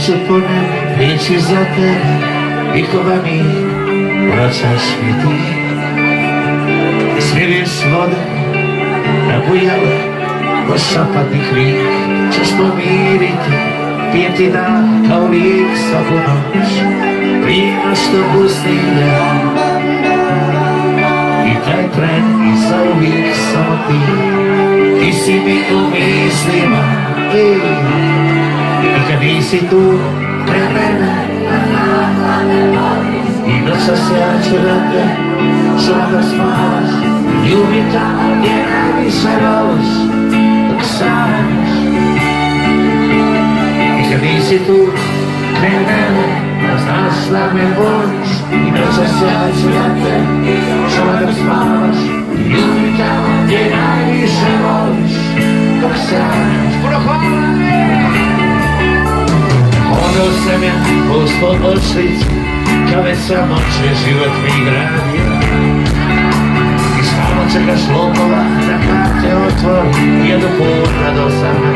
noću ponem ići za tebe i koga mi vraćaš mi ti. Smirješ vode nabujale ko šapatnih rijek, ćeš pomiriti pijetina kao lijek svaku noć. Prije no što pustinja i taj tren i zauvijek samo ti. Ti si mi u mislima, i kad nisi tu pre mene, i noćas ja ću da te čuvam da spavaš. Ljubim tamo gdje najviše voliš, dok sanjaš. I kad nisi tu pre mene, da znaš da me voliš, i noćas ja ću da te čuvam da spavaš. Ljubim tamo gdje najviše voliš, dok sanjaš. Puno hvala mi! Mogao sam ja uspod očlicu, kad već samoće život mi gradio. I stalno čekaš lopova da kad te otvori, jednu puta do same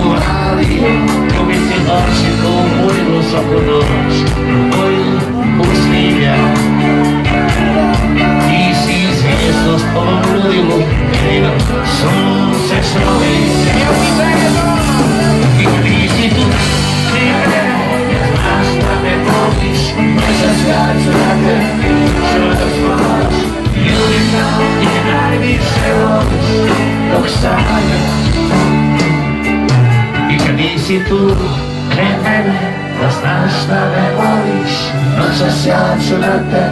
uvalio. Ljubim ti oči ko u mojlu svaku noć, moju usnilja. Ti si zvijezdost po ovom ludilu, jedino sunce snovi. I kad nisi tu, znaš da me voliš, noćas ja ću da te čuvam da spavaš. Ljubim tamo gdje najviše voliš, dok sanjaš. I kad nisi tu pre mene, da znaš da me voliš, noćas ja ću da te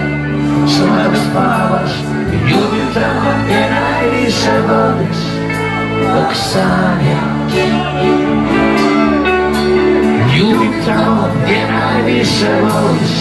čuvam da spavaš. Ljubim tamo gdje najviše voliš, dok sanjaš. Ljubim tamo gdje najviše voliš,